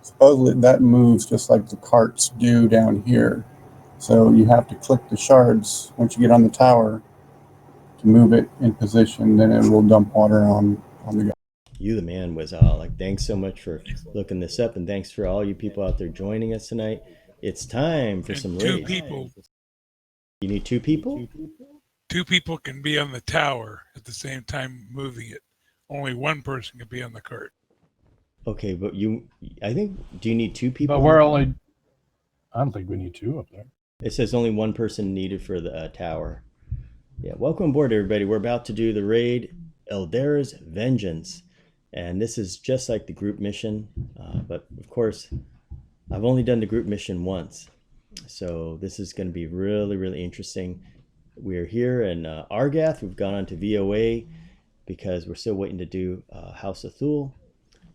Supposedly that moves just like the carts do down here. So you have to click the shards once you get on the tower to move it in position. Then it will dump water on the guy. You the man, Wizall. Like, thanks so much for looking this up, and thanks for all you people out there joining us tonight. It's time for And some two raids. people. You need two people? Two people can be on the tower at the same time moving it. Only one person can be on the cart. Okay, but I think, do you need two people? But I don't think we need two up there. It says only one person needed for the tower. Yeah, welcome aboard, everybody. We're about to do the raid, Illdaera's Vengeance. And this is just like the group mission. But of course, I've only done the group mission once. So this is going to be really, really interesting. We're here in Argath. We've gone on to VOA because we're still waiting to do House of Thule.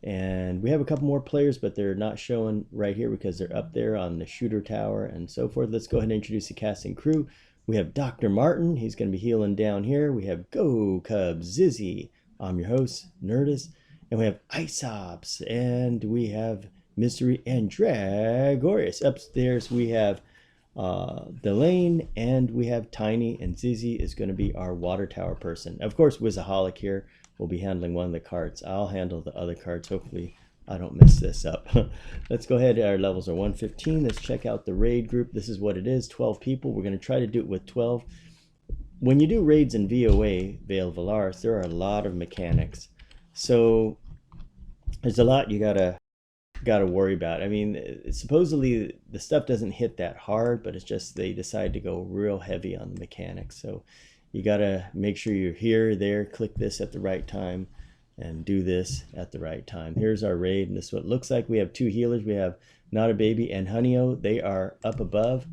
And we have a couple more players, but they're not showing right here because they're up there on the shooter tower and so forth. Let's go ahead and introduce the cast and crew. We have Dr. Martin. He's going to be healing down here. We have Go Cubs, Zizzy. I'm your host, Nerdist. And we have Isops. And we have Mystery and Dragorius. Upstairs we have Delane, and we have Tiny, and Zizzy is going to be our water tower person. Of course, Wizaholic here will be handling one of the carts. I'll handle the other carts. Hopefully I don't mess this up. Let's go ahead. Our levels are 115. Let's check out the raid group. This is what it is, 12 people. We're going to try to do it with 12. When you do raids in VOA, Veil of Alaris, there are a lot of mechanics. So there's a lot you gotta worry about. I mean, supposedly the stuff doesn't hit that hard, but it's just they decide to go real heavy on the mechanics. So you gotta make sure you're here, there, click this at the right time, and do this at the right time. Here's our raid, and this is what it looks like. We have two healers. We have Not a Baby and Honeyo. They are up above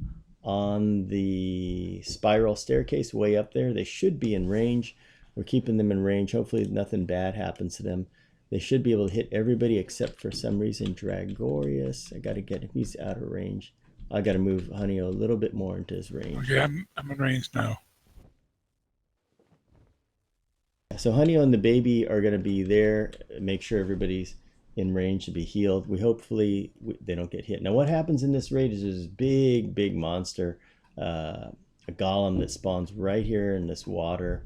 on the spiral staircase way up there. They should be in range. We're keeping them in range. Hopefully nothing bad happens to them. They should be able to hit everybody except for some reason Dragorius. I got to get him. He's out of range. I got to move Honeyo a little bit more into his range. Okay, I'm in range now. So Honeyo and the baby are going to be there. Make sure everybody's in range to be healed. Hopefully they don't get hit. Now what happens in this raid is there's this big monster, a golem that spawns right here in this water.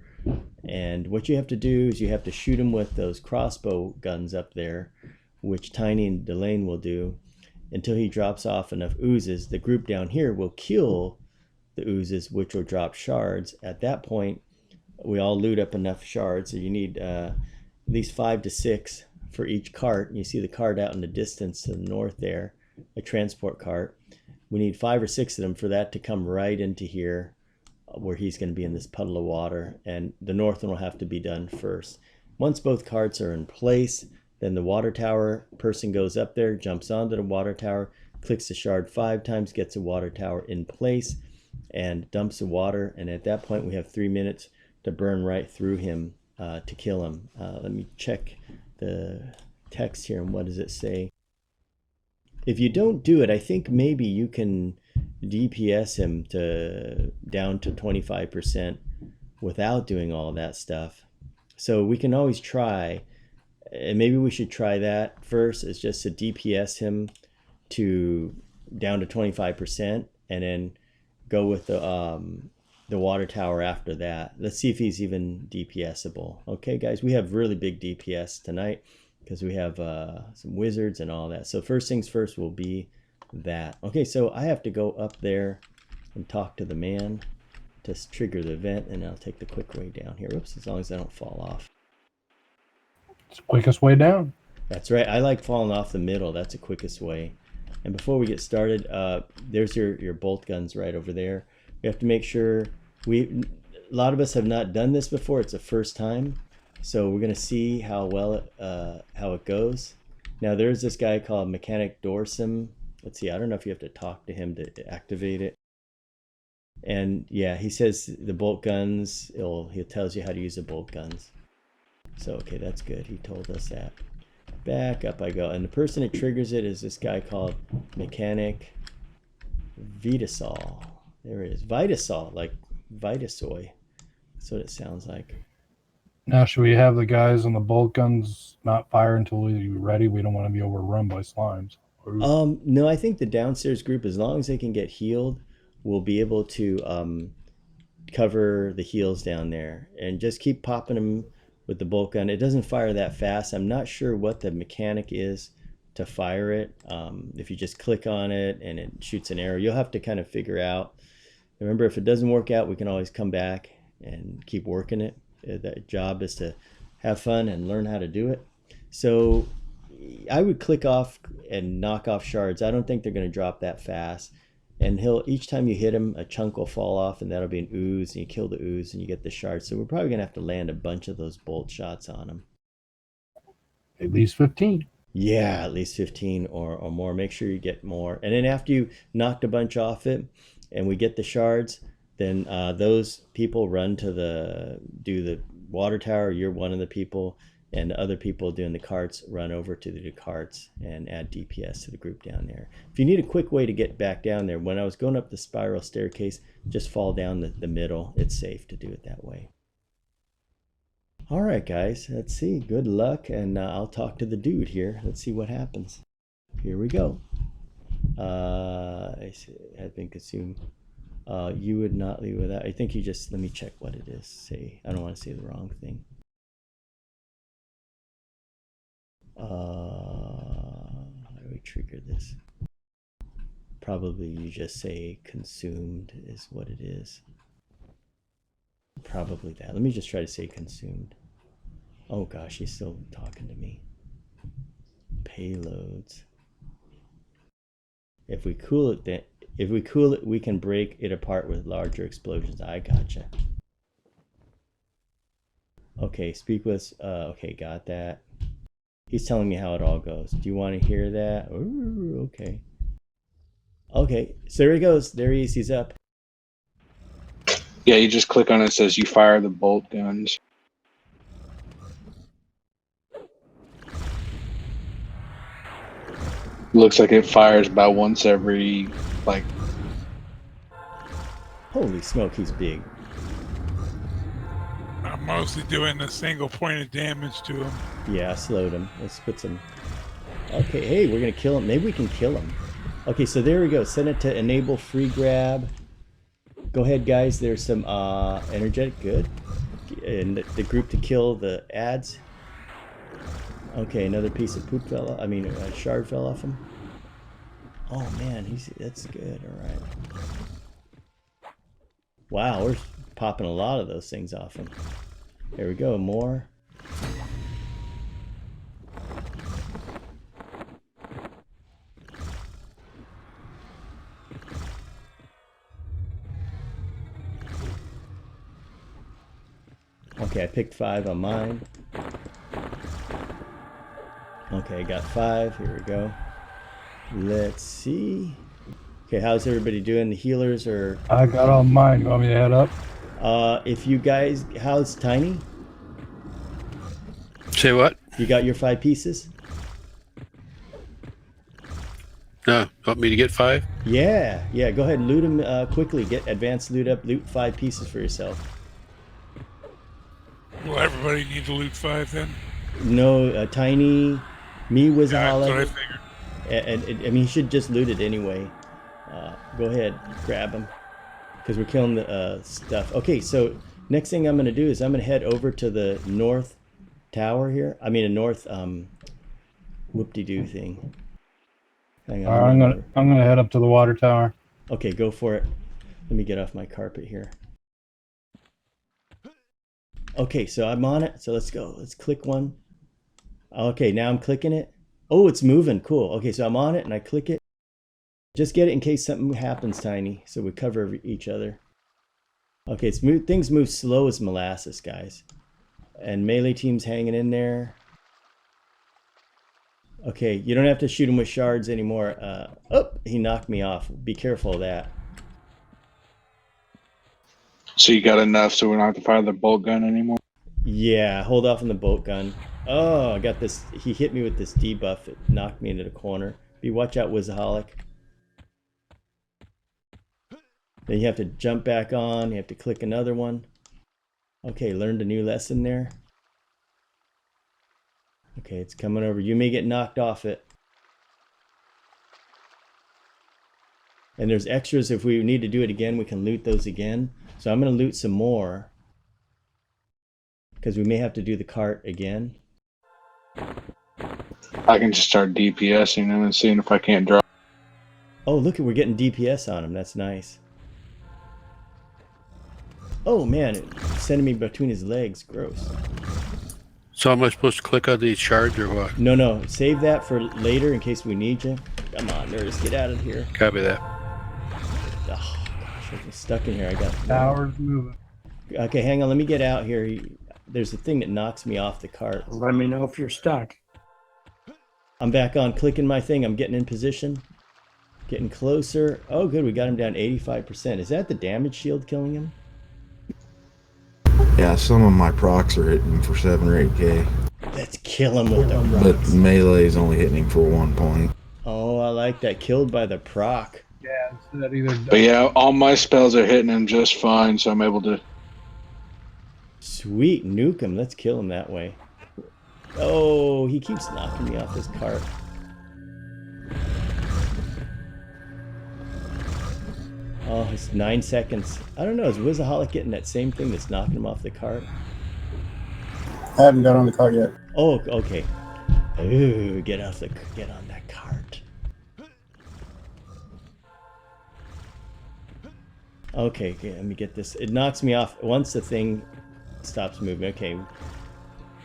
And what you have to do is you have to shoot him with those crossbow guns up there, which Tiny and Delane will do until he drops off enough oozes. The group down here will kill the oozes, which will drop shards. At that point, we all loot up enough shards. So you need at least 5 to 6 for each cart. You see the cart out in the distance to the north there, a transport cart. We need 5 or 6 of them for that to come right into here, where he's going to be in this puddle of water, and the north one will have to be done first. Once both carts are in place, then the water tower person goes up there, jumps onto the water tower, clicks the shard 5 times, gets the water tower in place, and dumps the water. And at that point we have 3 minutes to burn right through him to kill him. Let me check the text here, and what does it say? If you don't do it, I think maybe you can DPS him down to 25% without doing all that stuff. So we can always try, and maybe we should try that first, is just to DPS him to down to 25%, and then go with the water tower after that. Let's see if he's even DPSable. Okay, guys, we have really big DPS tonight because we have some wizards and all that. So first things first will be that. Okay, so I have to go up there and talk to the man to trigger the event, and I'll take the quick way down here. Oops, as long as I don't fall off. It's the quickest way down. That's right. I like falling off the middle. That's the quickest way. And before we get started, there's your bolt guns right over there. We have to make sure a lot of us have not done this before. It's the first time. So we're going to see how well how it goes. Now there's this guy called Mechanic Dorsum. Let's see, I don't know if you have to talk to him to activate it. And yeah, he says the bolt guns, he tells you how to use the bolt guns. So okay, that's good. He told us that. Back up I go. And the person that triggers it is this guy called Mechanic Vitasol. There it is. Vitasol, like Vitasoy. That's what it sounds like. Now, should we have the guys on the bolt guns not fire until we're ready? We don't want to be overrun by slimes. No, I think the downstairs group, as long as they can get healed, will be able to cover the heals down there, and just keep popping them with the bolt gun. It doesn't fire that fast. I'm not sure what the mechanic is to fire it. If you just click on it and it shoots an arrow, you'll have to kind of figure out. Remember, if it doesn't work out, we can always come back and keep working it. The job is to have fun and learn how to do it. So I would click off and knock off shards. I don't think they're going to drop that fast. And each time you hit him, a chunk will fall off, and that'll be an ooze, and you kill the ooze and you get the shards. So we're probably going to have to land a bunch of those bolt shots on him. At least 15. Yeah, at least 15 or more. Make sure you get more. And then after you knocked a bunch off it and we get the shards, then those people run to do the water tower. You're one of the people, and the other people doing the carts run over to the carts and add DPS to the group down there. If you need a quick way to get back down there, when I was going up the spiral staircase, just fall down the middle. It's safe to do it that way. All right, guys, let's see. Good luck, and I'll talk to the dude here. Let's see what happens. Here we go. Has been consumed. You would not leave without. I think you just, let me check what it is. Say, I don't want to say the wrong thing. How do we trigger this? Probably you just say consumed is what it is. Probably that. Let me just try to say consumed. Oh gosh, he's still talking to me. Payloads. If we cool it, then we can break it apart with larger explosions. I gotcha. Okay, speak with. Okay, got that. He's telling me how it all goes. Do you want to hear that? Ooh, okay. Okay, so there he goes. There he is. He's up. Yeah, you just click on it. It says you fire the bolt guns. Looks like it fires about once every, like... Holy smoke, he's big. I'm mostly doing a single point of damage to him. Yeah, I slowed him. Let's put some... Okay, hey, we're going to kill him. Maybe we can kill him. Okay, so there we go. Set it to enable free grab. Go ahead, guys. There's some energetic. Good. And the group to kill the ads. Okay, another piece of poop fell off. I mean, a shard fell off him. Oh, man. That's good. All right. Wow, we're popping a lot of those things off him. There we go. More. Okay, I picked 5 on mine. Okay, I got 5. Here we go. Let's see. Okay, how's everybody doing? The healers are... I got all mine. You want me to head up? If you guys... How's Tiny? Say what? You got your 5 pieces? No, want me to get 5? Yeah, go ahead and loot them quickly. Get advanced loot up. Loot 5 pieces for yourself. Will everybody need to loot 5 then? No, Tiny, me, That's what I Wizaholic, figured. and I mean, he should just loot it anyway. Go ahead, grab him, because we're killing the stuff. Okay, so next thing I'm going to do is I'm going to head over to the north tower here. I mean, a north whoop-de-doo thing. Hang on. All right, I'm gonna head up to the water tower. Okay, go for it. Let me get off my carpet here. Okay, so I'm on it. So let's go. Let's click one. Okay, now I'm clicking it. Oh, it's moving. Cool. Okay, so I'm on it and I click it. Just get it in case something happens, Tiny. So we cover each other. Okay, things move slow as molasses, guys. And melee team's hanging in there. Okay, you don't have to shoot him with shards anymore. Oh, he knocked me off. Be careful of that. So you got enough so we don't have to fire the bolt gun anymore? Yeah, hold off on the bolt gun. Oh, I got this. He hit me with this debuff. It knocked me into the corner. Watch out, Wizaholic. Then you have to jump back on. You have to click another one. Okay, learned a new lesson there. Okay, it's coming over. You may get knocked off it. And there's extras. If we need to do it again, we can loot those again. So I'm going to loot some more, because we may have to do the cart again. I can just start DPSing them and seeing if I can't drop. Oh, look, we're getting DPS on him. That's nice. Oh, man, it's sending me between his legs. Gross. So am I supposed to click on these shards or what? No. Save that for later in case we need you. Come on, nerds, get out of here. Copy that. Oh, gosh, I'm stuck in here. I got... Tower's moving. Okay, hang on. Let me get out here. There's a thing that knocks me off the cart. Let me know if you're stuck. I'm back on clicking my thing. I'm getting in position. Getting closer. Oh, good. We got him down 85%. Is that the damage shield killing him? Yeah, some of my procs are hitting for 7 or 8k. Let's kill him with the But procs. melee is only hitting him for 1 point. Oh, I like that. Killed by the proc. Yeah, it's that either. But yeah, all my spells are hitting him just fine, so I'm able to. Sweet. Nuke him. Let's kill him that way. Oh, he keeps knocking me off this cart. Oh, it's 9 seconds. I don't know. Is Wizaholic getting that same thing that's knocking him off the cart? I haven't got on the cart yet. Oh, okay. Ooh, get on that cart. Okay, let me get this. It knocks me off once the thing stops moving. Okay.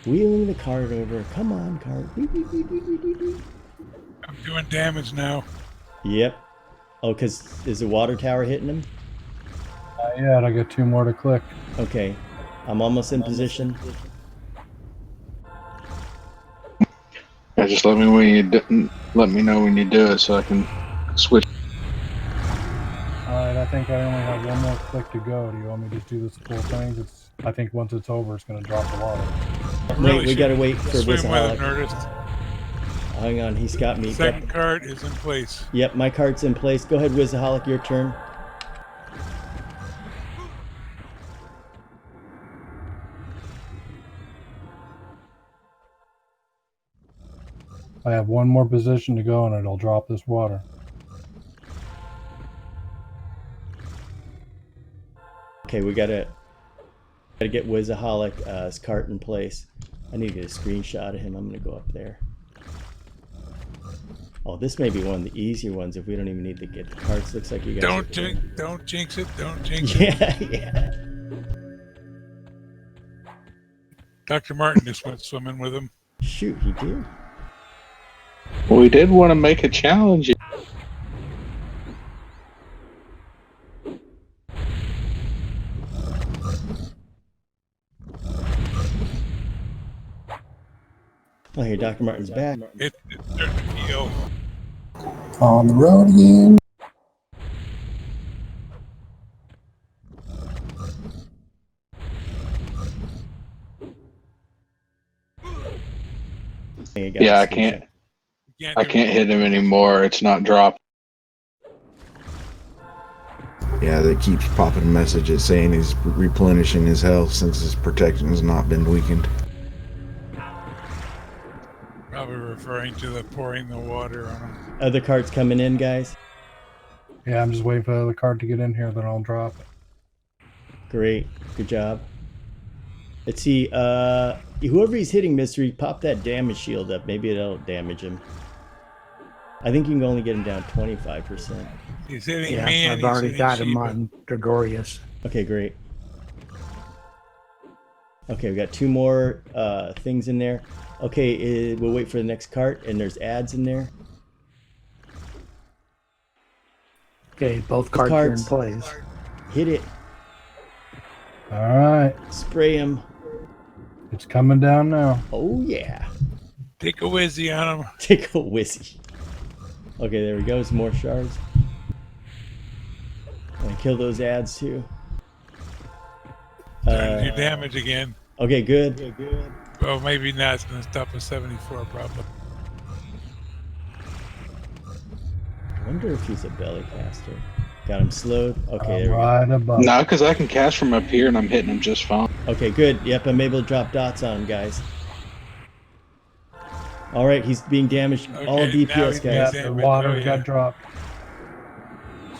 Wheeling the cart over. Come on, cart. I'm doing damage now. Yep. Oh, because is the water tower hitting him? Not yet. I got 2 more to click. Okay. I'm almost in position. Yeah, just let me know when you do it so I can switch. Alright, I think I only have 1 more click to go. Do you want me to just do this full thing? I think once it's over, it's going to drop the water. Wait, we gotta wait for Swim with Wizaholic. him, Nerdist. Hang on, he's got me. Second card is in place. Yep, my cart's in place. Go ahead, Wizaholic, your turn. I have 1 more position to go and it'll drop this water. Okay, we gotta get Wizaholic cart in place. I need to get a screenshot of him. I'm gonna go up there. Oh, this may be one of the easier ones if we don't even need to get the carts. Looks like you guys Don't jinx it. Don't jinx it. Yeah. Dr. Martin just went swimming with him. Shoot, he did. Well, we did want to make a challenge. Oh, here, Dr. Martin's back. It's starting to heal. On the road again. Hey, got Yeah, the I can't. You I do can't hit him anymore. It's not dropped. Yeah, that keeps popping messages saying he's replenishing his health since his protection has not been weakened. Probably referring to the pouring the water on him. Other carts coming in, guys. Yeah, I'm just waiting for the other card to get in here, then I'll drop it. Great. Good job. Let's see. Whoever he's hitting, Mystery, pop that damage shield up. Maybe it'll damage him. I think you can only get him down 25%. He's hitting Yeah, me and I've he's already hitting got him Sheba. on Gregorius. Okay, great. Okay, we got 2 more things in there. Okay, we'll wait for the next cart, and there's ads in there. Okay, both cards are in cards. place. Hit it. Alright, Spray him. it's coming down now. Oh, yeah. Take a whizzy on him. Take a whizzy. Okay, there we go. Some more shards. And kill those ads, too. Starting to do damage again. Okay, good. Well, maybe not. It's going to stop a 74 probably. I wonder if he's a belly caster. Got him slowed. Okay, there we go. Right above. No, because I can cast from up here and I'm hitting him just fine. Okay, good. Yep, I'm able to drop dots on him, guys. All right, he's being damaged. All Okay, now DPS, he's guys. Yeah, the Damage, water oh, yeah. got dropped.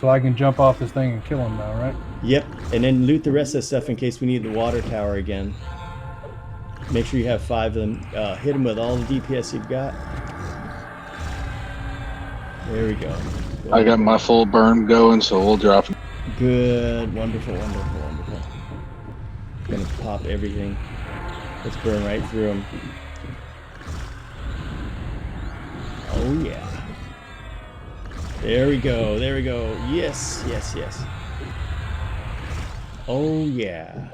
So I can jump off this thing and kill him now, right? Yep, and then loot the rest of the stuff in case we need the water tower again. Make sure you have 5 of them. Hit them with all the DPS you've got. There we go. I got my full burn going, so we'll drop it. Good. Wonderful, wonderful, wonderful. Gonna pop everything. Let's burn right through them. Oh, yeah. There we go. There we go. Yes, yes, yes. Oh, yeah.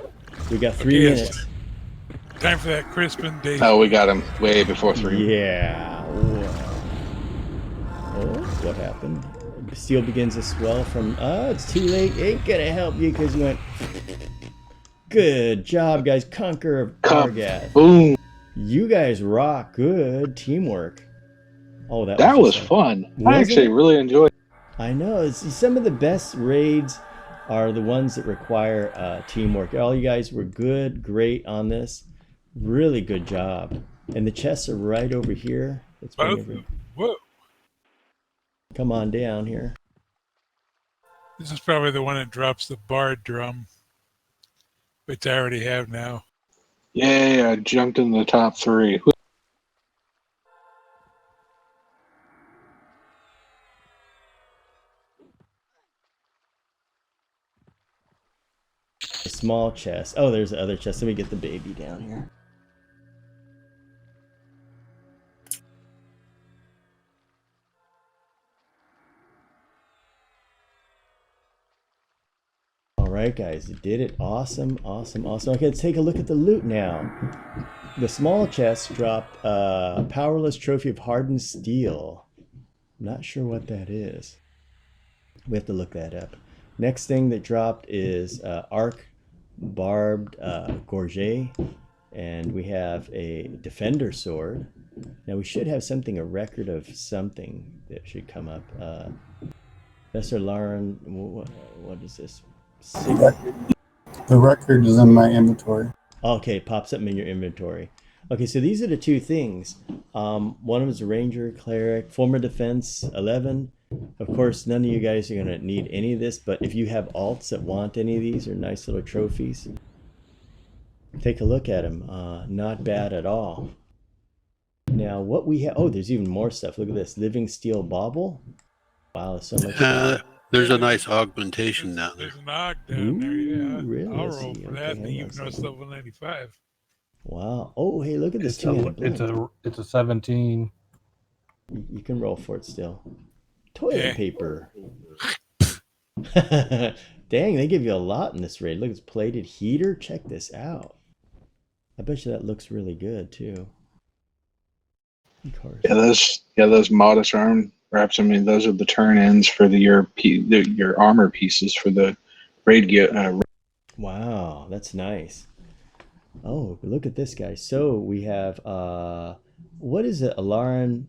We got 3 minutes. Time for that Crispin day. Oh, we got him way before 3. Yeah. Whoa. Oh, what happened? Steel begins to swell from... Oh, it's too late. Ain't gonna help you because you went... Good job, guys. Conqueror of Argath. Boom. You guys rock. Good teamwork. Oh, That was fun. I actually really enjoyed it. I know. Some of the best raids are the ones that require teamwork. All you guys were good, great on this. Really good job. And the chests are right over here. Let's bring Whoa. Come on down here. This is probably the one that drops the bard drum, which I already have now. Yay, I jumped in the top 3. A small chest. Oh, there's the other chest. Let me get the baby down here. Alright guys, you did it. Awesome, awesome, awesome. Okay, let's take a look at the loot now. The small chest dropped a powerless trophy of hardened steel. I'm not sure what that is. We have to look that up. Next thing that dropped is arc barbed gorget, and we have a defender sword. Now we should have something, a record of something that should come up. Professor Lauren, what is this? The record is in my inventory. Okay, it pops up in your inventory. Okay, so these are the 2 things. One of them is a ranger, cleric, former defense 11. Of course, none of you guys are going to need any of this, but if you have alts that want any of these, or nice little trophies, take a look at them. Not bad at all. Now, what we have... Oh, there's even more stuff. Look at this. Living steel bauble. Wow, there's so much... There's a nice augmentation down there. There's an aug down there, yeah. Really? I'll roll for that, even though it's level 95. Wow. Oh, hey, look at this. It's a 17. You can roll for it still. Toilet paper. Dang, they give you a lot in this raid. Look, it's plated heater. Check this out. I bet you that looks really good too. Of course. Yeah, those modest arm wraps. I mean, those are the turn-ins for your armor pieces for the raid gear. Wow, that's nice. Oh, look at this guy. So we have what is it? Alarin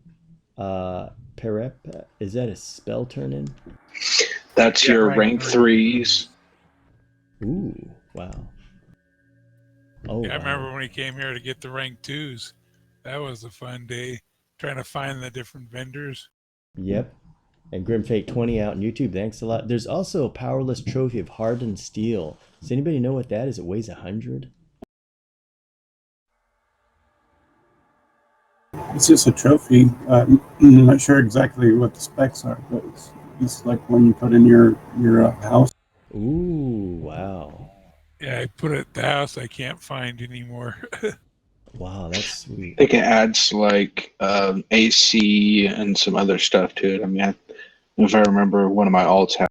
Perep? Is that a spell turn-in? That's your rank 3s. Ooh, wow. Oh, Yeah, I remember when he came here to get the rank 2s. That was a fun day, trying to find the different vendors. Yep. And Grimfate 20 out on YouTube. Thanks a lot. There's also a powerless trophy of hardened steel. Does anybody know what that is? It weighs 100. It's just a trophy. I'm not sure exactly what the specs are, but it's like when you put in your house. Ooh, wow. Yeah, I put it at the house. I can't find anymore. Wow, that's sweet. I think it adds like AC and some other stuff to it. I mean, if I remember, one of my alts had.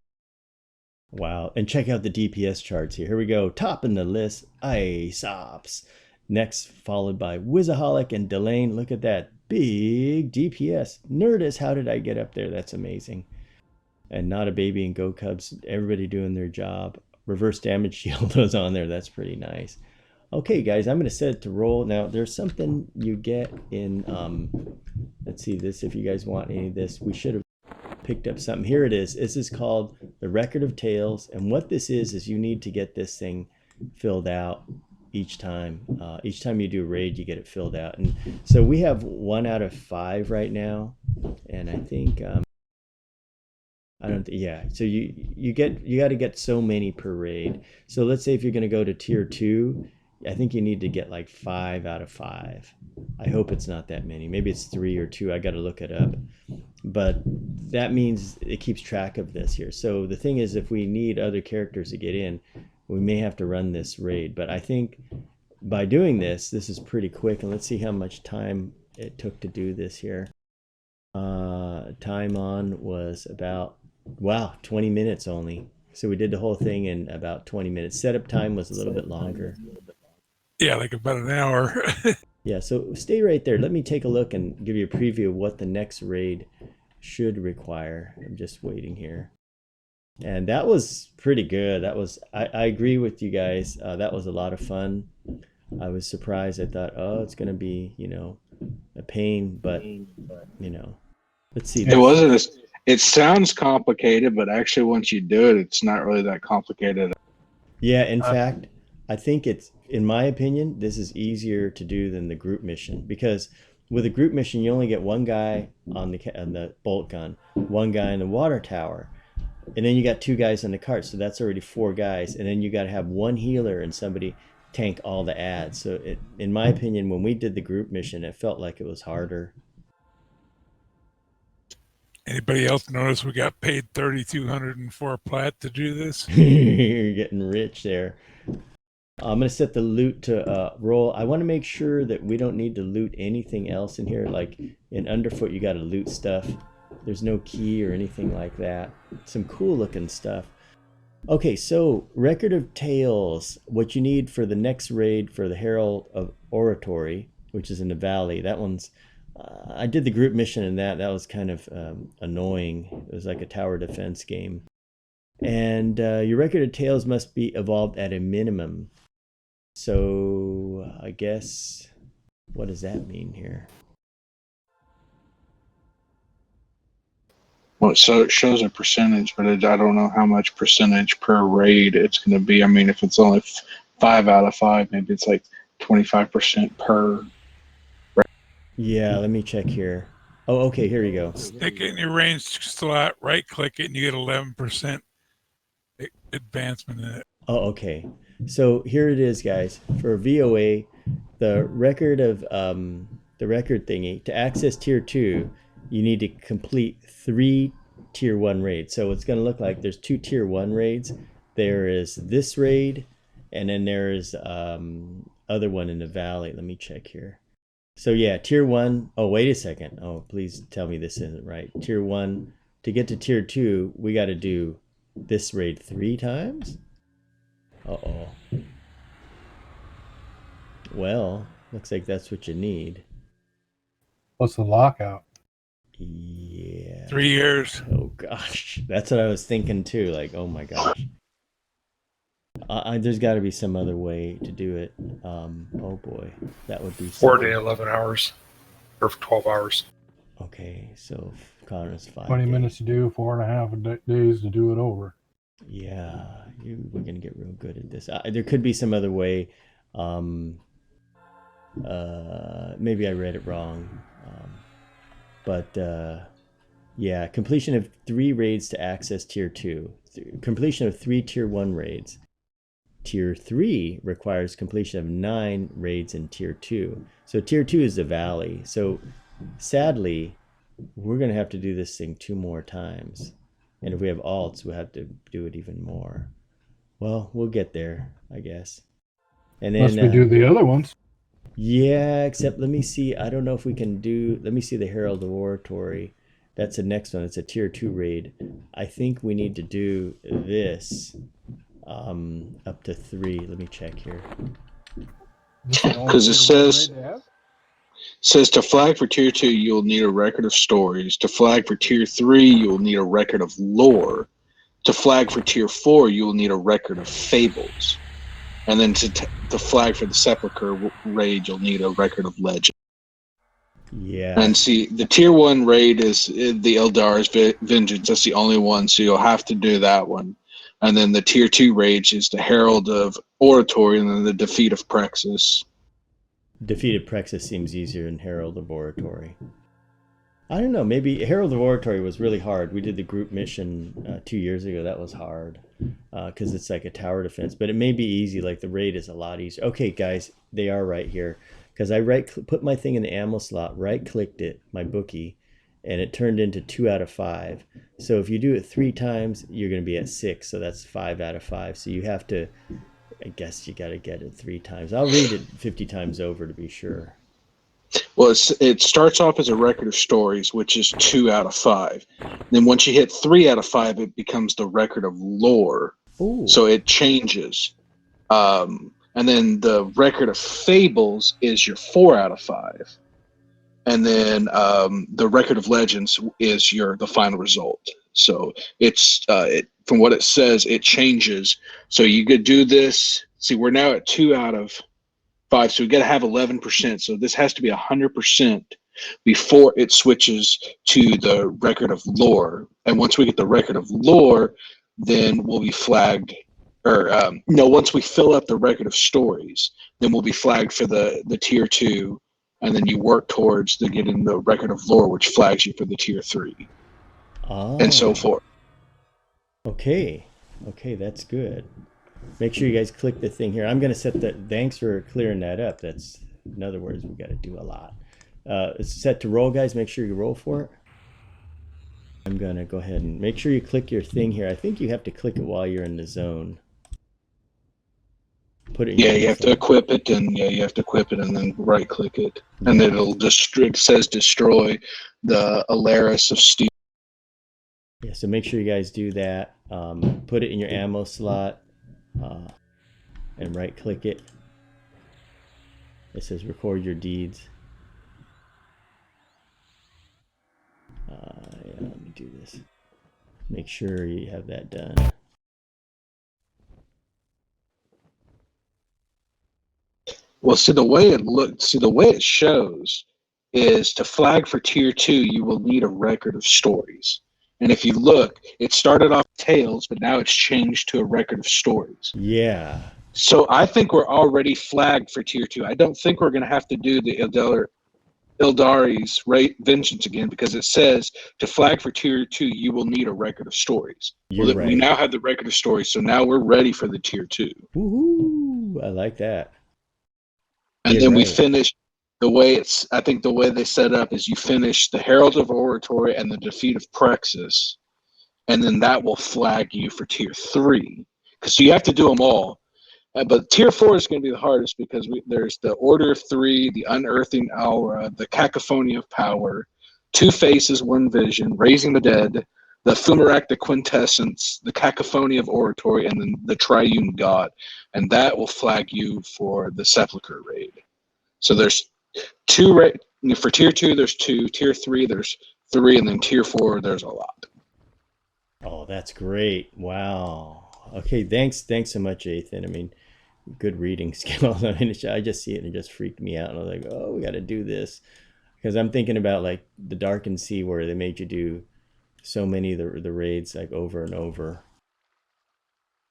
Wow, and check out the DPS charts here. Here we go. Top in the list, Aesops. Next, followed by Wizaholic and Delane. Look at that big DPS. Nerdist, how did I get up there? That's amazing. And Not a Baby and Go Cubs. Everybody doing their job. Reverse damage shield was on there. That's pretty nice. Okay, guys, I'm going to set it to roll. Now, there's something you get in, let's see this, if you guys want any of this. We should have picked up something. Here it is. This is called the Record of Tales. And what this is you need to get this thing filled out each time. Each time you do a raid, you get it filled out. And so we have 1 out of 5 right now. And I think I don't. Yeah. So you got to get so many per raid. So let's say if you're going to go to tier 2, I think you need to get like 5 out of 5. I hope it's not that many. Maybe it's 3 or 2. I got to look it up. But that means it keeps track of this here. So the thing is, if we need other characters to get in, we may have to run this raid. But I think by doing this is pretty quick. And let's see how much time it took to do this here. Time on was about, wow, 20 minutes only. So we did the whole thing in about 20 minutes. Setup time was a little bit longer. Yeah, like about an hour. Yeah, so stay right there. Let me take a look and give you a preview of what the next raid should require. I'm just waiting here. And that was pretty good. That was, I agree with you guys. That was a lot of fun. I was surprised. I thought, oh, it's going to be, a pain, but, let's see. It wasn't. It sounds complicated, but actually, once you do it, it's not really that complicated. Yeah, in fact, I think it's, in my opinion, this is easier to do than the group mission, because with a group mission, you only get one guy on the bolt gun, one guy in the water tower, and then you got 2 guys on the cart, so that's already 4 guys, and then you got to have one healer and somebody tank all the ads. So in my opinion, when we did the group mission, it felt like it was harder. Anybody else notice we got paid 3,204 plat to do this? You're getting rich there. I'm going to set the loot to roll. I want to make sure that we don't need to loot anything else in here. Like in Underfoot, you got to loot stuff. There's no key or anything like that. Some cool looking stuff. Okay, so Record of Tales, what you need for the next raid for the Herald of Oratory, which is in the valley. That one's, I did the group mission in that. That was kind of annoying. It was like a tower defense game. And your Record of Tales must be evolved at a minimum. So I guess, what does that mean here? Well, so it shows a percentage, but I don't know how much percentage per raid it's going to be. I mean, if it's only 5 out of 5, maybe it's like 25% per raid. Yeah, let me check here. Oh, okay, here we go. Stick it in your range slot, right click it, and you get 11% advancement in it. Oh, okay. So here it is, guys. For VOA, the record of the record thingy, to access tier 2, you need to complete 3 tier 1 raids. So it's going to look like there's 2 tier 1 raids. There is this raid, and then there is other one in the valley. Let me check here. So yeah, tier 1. Oh, wait a second. Oh, please tell me this isn't right. Tier 1. To get to tier 2, we got to do this raid 3 times? Uh-oh. Well, looks like that's what you need. What's the lockout? Yeah. 3 years. Oh gosh, that's what I was thinking too. Like, oh my gosh. There's got to be some other way to do it. Oh boy, that would be 4 day, 11 hours, or 12 hours. Okay, so Connor's 5 20 days. minutes to do, 4.5 days to do it over. Yeah, we're gonna get real good at this. There could be some other way. Maybe I read it wrong. But yeah, completion of 3 raids to access tier 2. Completion of 3 tier 1 raids. Tier 3 requires completion of 9 raids in tier 2. So tier 2 is the valley. So sadly, we're going to have to do this thing 2 more times. And if we have alts, we'll have to do it even more. Well, we'll get there, I guess. And then, Unless we do the other ones. Yeah, except let me see. I don't know if we can do... Let me see the Herald of Oratory. That's the next one. It's a tier 2 raid. I think we need to do this up to 3. Let me check here. Because it says to flag for tier 2, you'll need a record of stories. To flag for tier 3, you'll need a record of lore. To flag for tier 4, you'll need a record of fables. And then to flag for the Sepulchre raid, you'll need a record of legend. Yeah. And see, the tier 1 raid is the Illdaera's Vengeance. That's the only one, so you'll have to do that one. And then the tier 2 raid is the Herald of Oratory, and then the Defeat of Praxis. Defeat of Praxis seems easier than Herald of Oratory. I don't know. Maybe Herald of Oratory was really hard. We did the group mission 2 years ago. That was hard because it's like a tower defense. But it may be easy. Like the raid is a lot easier. Okay, guys, they are right here because I put my thing in the ammo slot, right-clicked it, my bookie, and it turned into 2 out of 5. So if you do it 3 times, you're going to be at 6. So that's 5 out of 5. So you have to, I guess you got to get it 3 times. I'll read it 50 times over to be sure. Well, it starts off as a record of stories, which is 2 out of 5. Then once you hit 3 out of 5, it becomes the record of lore. Ooh. So it changes. And then the record of fables is your 4 out of 5. And then the record of legends is the final result. So it's from what it says, it changes. So you could do this. See, we're now at 2 out of 5, so we got to have 11%. So this has to be 100% before it switches to the record of lore. And once we get the record of lore, then we'll be flagged. Or no, once we fill up the record of stories, then we'll be flagged for the tier 2, and then you work towards getting the record of lore, which flags you for the tier 3, and so forth. Okay, that's good. Make sure you guys click the thing here. I'm going to set that. Thanks for clearing that up. That's, in other words, we got to do a lot. It's set to roll, guys. Make sure you roll for it. I'm going to go ahead and make sure you click your thing here. I think you have to click it while you're in the zone. Put it. You have to equip it, and you have to equip it, and then right-click it, and then it says destroy the Alaris of steel. Yeah, so make sure you guys do that. Put it in your ammo slot. And right click it. It says record your deeds. Yeah, let me do this. Make sure you have that done. Well, see, the way it shows is to flag for tier 2, you will need a record of stories. And if you look, it started off tales, but now it's changed to a record of stories. Yeah. So I think we're already flagged for tier 2. I don't think we're going to have to do the Illdaera's vengeance again, because it says to flag for tier 2, you will need a record of stories. You're right. We now have the record of stories, so now we're ready for the tier 2. Woohoo! I like that. And then we finish I think the way they set up is you finish the Herald of Oratory and the defeat of Praxis, and then that will flag you for tier 3. Because you have to do them all. But tier 4 is going to be the hardest, because there's the Order of 3, the Unearthing Aura, the Cacophony of Power, 2 Faces, 1 Vision, Raising the Dead, the Fumarak, the Quintessence, the Cacophony of Oratory, and then the Triune God. And that will flag you for the Sepulchre raid. So there's 2 for tier 2, there's 2, tier 3, there's 3, and then tier 4, there's a lot. Oh, that's great. Wow. Okay, thanks so much, Ethan. I mean, good reading skills. I mean, I just see it and it just freaked me out. And I was like, oh, we got to do this. Because I'm thinking about like the Darkened Sea, where they made you do so many of the raids like over and over.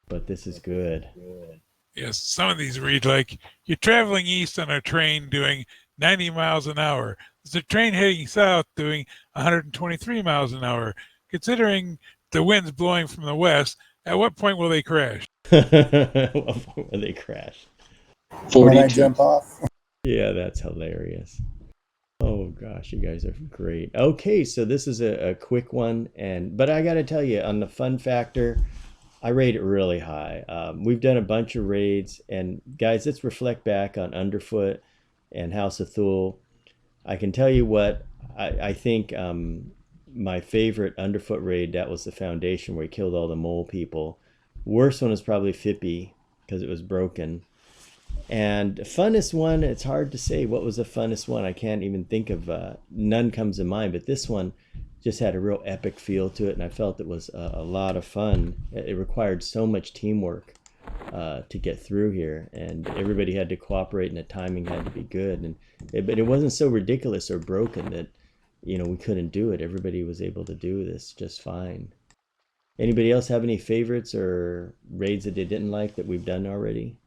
But this is good. Yes, some of these read like you're traveling east on a train doing 90 miles an hour. There's a train heading south doing 123 miles an hour. Considering the wind's blowing from the west, at what point will they crash? What point will they crash? 42. When I jump off. Yeah, that's hilarious. Oh gosh, you guys are great. Okay, so this is a quick one, but I got to tell you, on the fun factor, I rate it really high. We've done a bunch of raids, and guys, let's reflect back on Underfoot and House of Thule. I can tell you what I think. My favorite Underfoot raid, that was the Foundation, where he killed all the mole people. Worst one was probably Fippy, because it was broken. And the funnest one, it's hard to say what was the funnest one. I can't even think of, none comes to mind, but this one just had a real epic feel to it, and I felt it was a lot of fun. It required so much teamwork to get through here, and everybody had to cooperate, and the timing had to be good. But it wasn't so ridiculous or broken that we couldn't do it. Everybody was able to do this just fine. Anybody else have any favorites or raids that they didn't like that we've done already?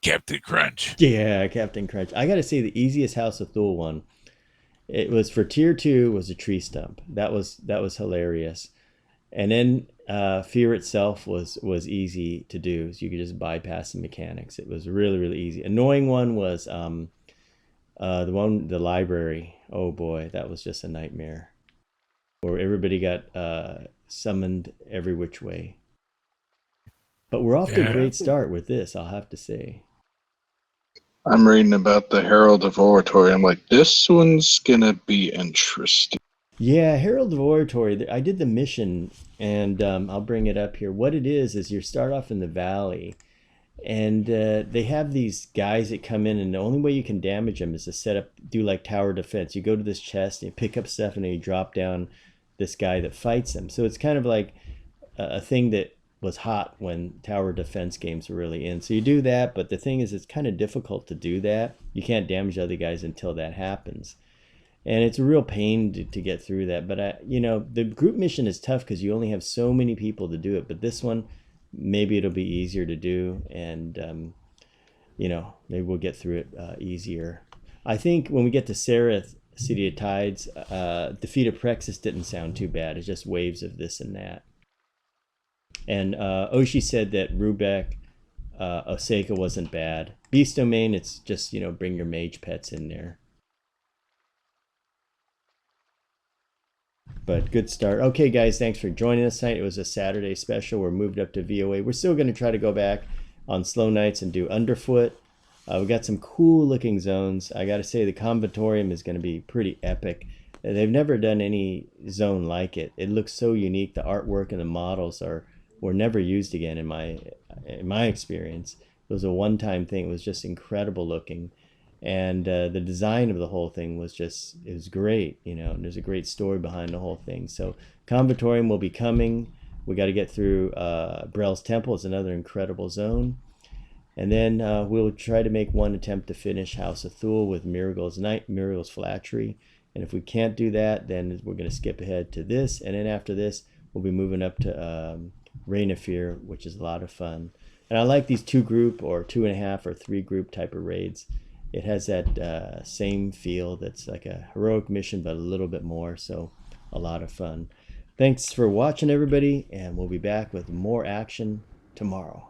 Captain Crunch. Yeah, Captain Crunch. I got to say the easiest House of Thule one. It was for tier 2 was a tree stump. That was hilarious. And then Fear itself was easy to do. So you could just bypass the mechanics. It was really, really easy. Annoying one was the library. Oh boy, that was just a nightmare. Where everybody got summoned every which way. But we're off to a great start with this, I'll have to say. I'm reading about the Herald of Oratory. I'm like, this one's gonna be interesting. Yeah, Herald of Oratory. I did the mission, and I'll bring it up here. What it is you start off in the valley, and they have these guys that come in, and the only way you can damage them is to do like tower defense. You go to this chest, and you pick up stuff, and then you drop down this guy that fights them. So it's kind of like a thing that was hot when tower defense games were really in. So you do that, but the thing is, it's kind of difficult to do that. You can't damage other guys until that happens. And it's a real pain to get through that. But, the group mission is tough because you only have so many people to do it. But this one, maybe it'll be easier to do. And, maybe we'll get through it easier. I think when we get to Sereth, City of Tides, Defeat of Prexis didn't sound too bad. It's just waves of this and that. And Oshi said that Rubek, Osaka wasn't bad. Beast Domain, it's just, bring your mage pets in there. But good start. Okay, guys, thanks for joining us tonight. It was a Saturday special. We're moved up to VOA. We're still going to try to go back on slow nights and do Underfoot. We got some cool looking zones. I got to say the Conventorium is going to be pretty epic. They've never done any zone like it. It looks so unique. The artwork and the models were never used again in my experience. It was a one-time thing. It was just incredible looking. And the design of the whole thing was it was great, and there's a great story behind the whole thing. So Conventorium will be coming. We got to get through Brel's Temple. It's another incredible zone. And then we'll try to make one attempt to finish House of Thule with Miragul's Flattery. And if we can't do that, then we're going to skip ahead to this. And then after this, we'll be moving up to Reign of Fear, which is a lot of fun. And I like these 2-group or 2.5 or 3-group type of raids. It has that same feel that's like a heroic mission, but a little bit more. So a lot of fun. Thanks for watching, everybody. And we'll be back with more action tomorrow.